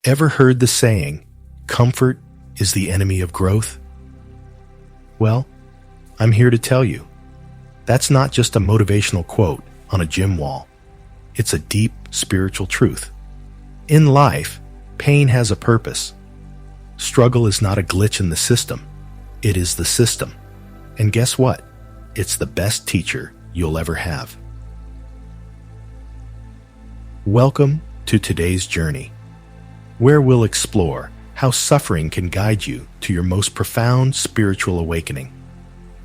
Ever heard the saying, comfort is the enemy of growth? Well, I'm here to tell you, that's not just a motivational quote on a gym wall. It's a deep spiritual truth. In life, pain has a purpose. Struggle is not a glitch in the system. It is the system. And guess what? It's the best teacher you'll ever have. Welcome to today's journey, where we'll explore how suffering can guide you to your most profound spiritual awakening.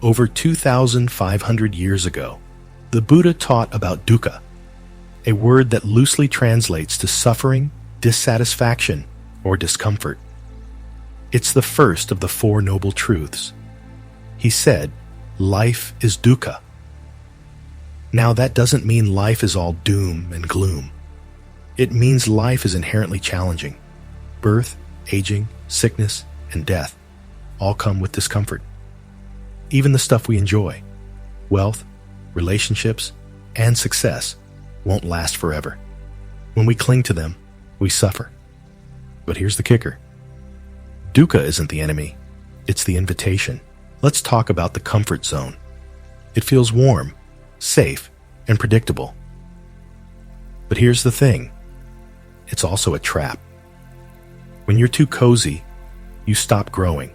Over 2,500 years ago, the Buddha taught about Dukkha, a word that loosely translates to suffering, dissatisfaction, or discomfort. It's the first of the Four Noble Truths. He said, life is dukkha. Now that doesn't mean life is all doom and gloom. It means life is inherently challenging. Birth, aging, sickness, and death all come with discomfort. Even the stuff we enjoy, wealth, relationships, and success, won't last forever. When we cling to them, we suffer. But here's the kicker. Dukkha isn't the enemy, it's the invitation. Let's talk about the comfort zone. It feels warm, safe, and predictable. But here's the thing. It's also a trap. When you're too cozy, you stop growing.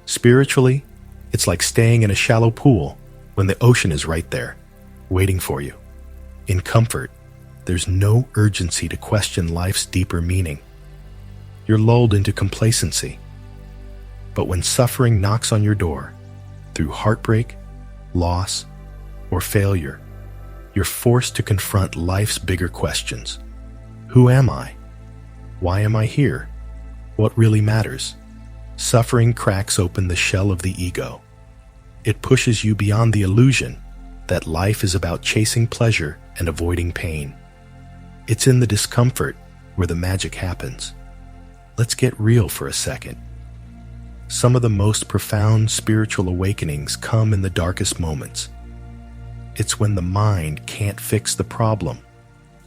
Spiritually, it's like staying in a shallow pool when the ocean is right there, waiting for you. In comfort, there's no urgency to question life's deeper meaning. You're lulled into complacency. But when suffering knocks on your door, through heartbreak, loss, or failure, you're forced to confront life's bigger questions. Who am I? Why am I here? What really matters? Suffering cracks open the shell of the ego. It pushes you beyond the illusion that life is about chasing pleasure and avoiding pain. It's in the discomfort where the magic happens. Let's get real for a second. Some of the most profound spiritual awakenings come in the darkest moments. It's when the mind can't fix the problem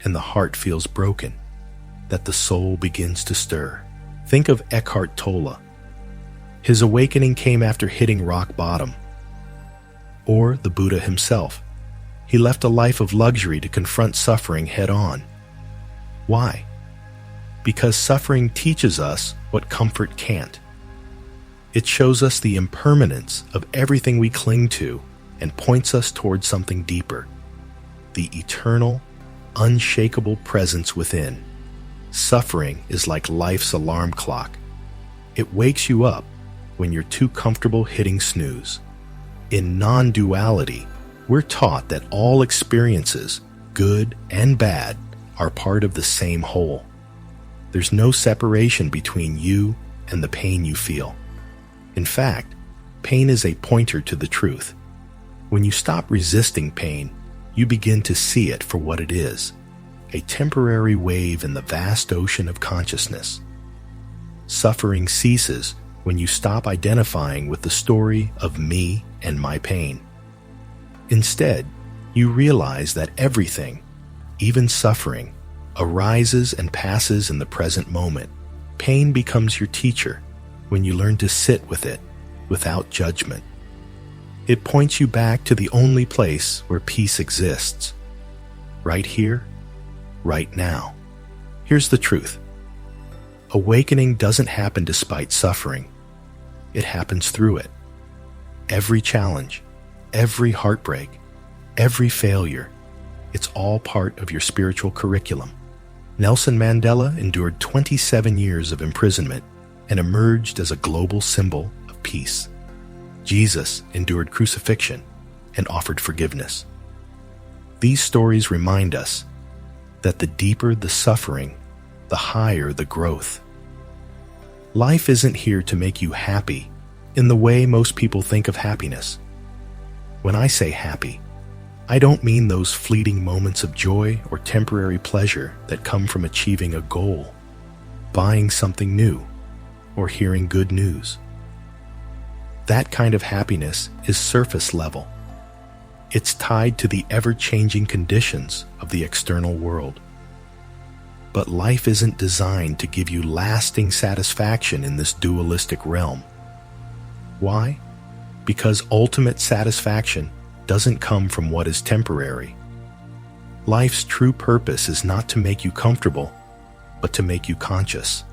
and the heart feels broken that the soul begins to stir. Think of Eckhart Tolle. His awakening came after hitting rock bottom. Or the Buddha himself. He left a life of luxury to confront suffering head-on. Why? Because suffering teaches us what comfort can't. It shows us the impermanence of everything we cling to and points us towards something deeper, the eternal, unshakable presence within. Suffering is like life's alarm clock. It wakes you up when you're too comfortable hitting snooze. In non-duality, we're taught that all experiences, good and bad, are part of the same whole. There's no separation between you and the pain you feel. In fact, pain is a pointer to the truth. When you stop resisting pain, you begin to see it for what it is, a temporary wave in the vast ocean of consciousness. Suffering ceases when you stop identifying with the story of me and my pain. Instead, you realize that everything, even suffering, arises and passes in the present moment. Pain becomes your teacher when you learn to sit with it without judgment. It points you back to the only place where peace exists. Right here, right now. Here's the truth. Awakening doesn't happen despite suffering. It happens through it. Every challenge, every heartbreak, every failure, it's all part of your spiritual curriculum. Nelson Mandela endured 27 years of imprisonment and emerged as a global symbol of peace. Jesus endured crucifixion and offered forgiveness. These stories remind us that the deeper the suffering, the higher the growth. Life isn't here to make you happy in the way most people think of happiness. When I say happy, I don't mean those fleeting moments of joy or temporary pleasure that come from achieving a goal, buying something new, or hearing good news. That kind of happiness is surface level. It's tied to the ever-changing conditions of the external world. But life isn't designed to give you lasting satisfaction in this dualistic realm. Why? Because ultimate satisfaction doesn't come from what is temporary. Life's true purpose is not to make you comfortable, but to make you conscious.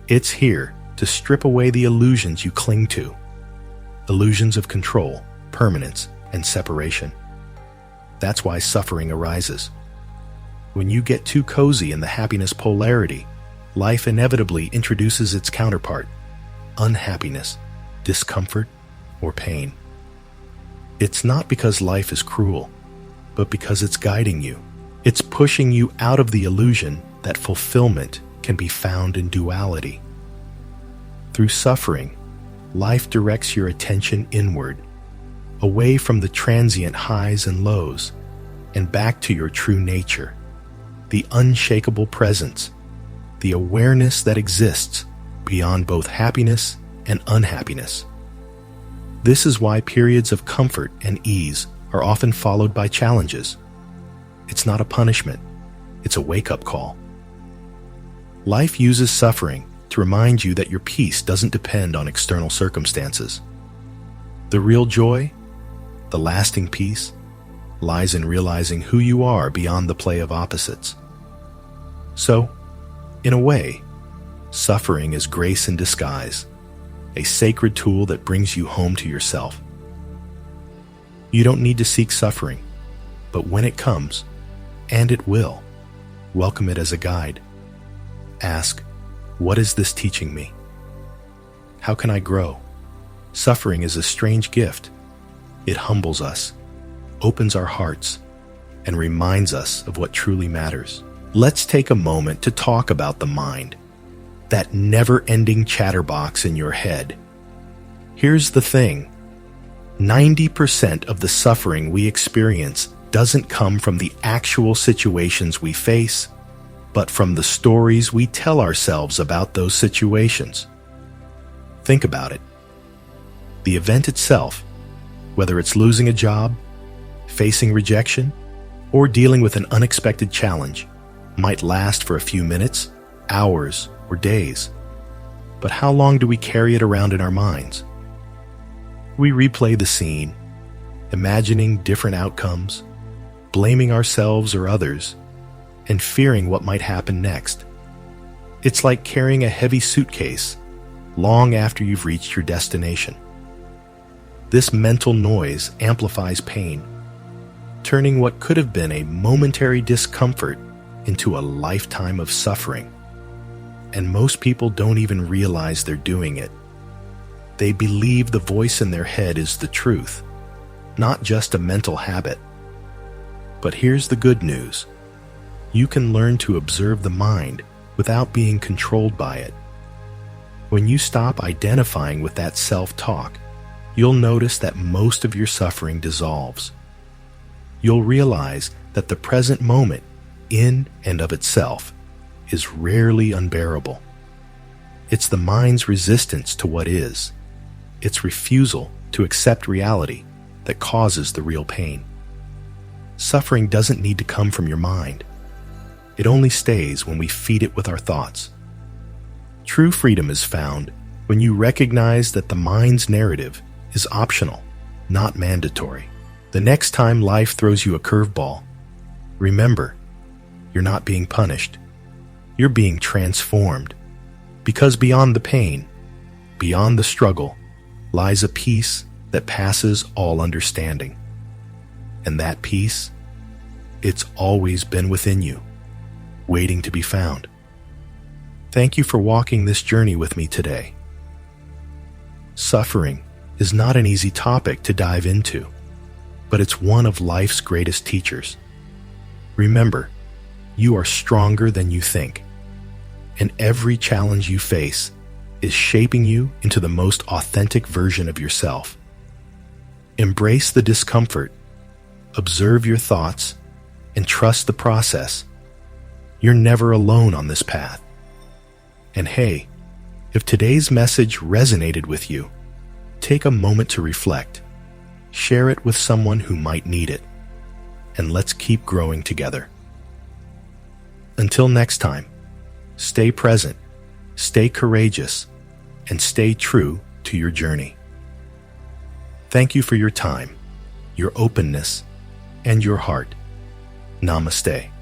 It's here to strip away the illusions you cling to. Illusions of control, permanence, and separation. That's why suffering arises. When you get too cozy in the happiness polarity, life inevitably introduces its counterpart, unhappiness, discomfort, or pain. It's not because life is cruel, but because it's guiding you. It's pushing you out of the illusion that fulfillment can be found in duality. Through suffering, life directs your attention inward, away from the transient highs and lows, and back to your true nature, the unshakable presence, the awareness that exists beyond both happiness and unhappiness. This is why periods of comfort and ease are often followed by challenges. It's not a punishment, it's a wake-up call. Life uses suffering to remind you that your peace doesn't depend on external circumstances. The real joy, the lasting peace, lies in realizing who you are beyond the play of opposites. So, in a way, suffering is grace in disguise, a sacred tool that brings you home to yourself. You don't need to seek suffering, but when it comes, and it will, welcome it as a guide. Ask, what is this teaching me? How can I grow? Suffering is a strange gift. It humbles us, opens our hearts, and reminds us of what truly matters. Let's take a moment to talk about the mind, that never-ending chatterbox in your head. Here's the thing. 90% of the suffering we experience doesn't come from the actual situations we face, but from the stories we tell ourselves about those situations. Think about it. The event itself, whether it's losing a job, facing rejection, or dealing with an unexpected challenge, might last for a few minutes, hours, or days. But how long do we carry it around in our minds? We replay the scene, imagining different outcomes, blaming ourselves or others, and fearing what might happen next. It's like carrying a heavy suitcase long after you've reached your destination. This mental noise amplifies pain, turning what could have been a momentary discomfort into a lifetime of suffering. And most people don't even realize they're doing it. They believe the voice in their head is the truth, not just a mental habit. But here's the good news. You can learn to observe the mind without being controlled by it. When you stop identifying with that self-talk, you'll notice that most of your suffering dissolves. You'll realize that the present moment, in and of itself, is rarely unbearable. It's the mind's resistance to what is, its refusal to accept reality, that causes the real pain. Suffering doesn't need to come from your mind. It only stays when we feed it with our thoughts. True freedom is found when you recognize that the mind's narrative is optional, not mandatory. The next time life throws you a curveball, remember, you're not being punished. You're being transformed. Because beyond the pain, beyond the struggle, lies a peace that passes all understanding. And that peace, it's always been within you, waiting to be found. Thank you for walking this journey with me today. Suffering is not an easy topic to dive into, but it's one of life's greatest teachers. Remember, you are stronger than you think, and every challenge you face is shaping you into the most authentic version of yourself. Embrace the discomfort, observe your thoughts, and trust the process. You're never alone on this path. And hey, if today's message resonated with you, take a moment to reflect. Share it with someone who might need it, and let's keep growing together. Until next time, stay present, stay courageous, and stay true to your journey. Thank you for your time, your openness, and your heart. Namaste.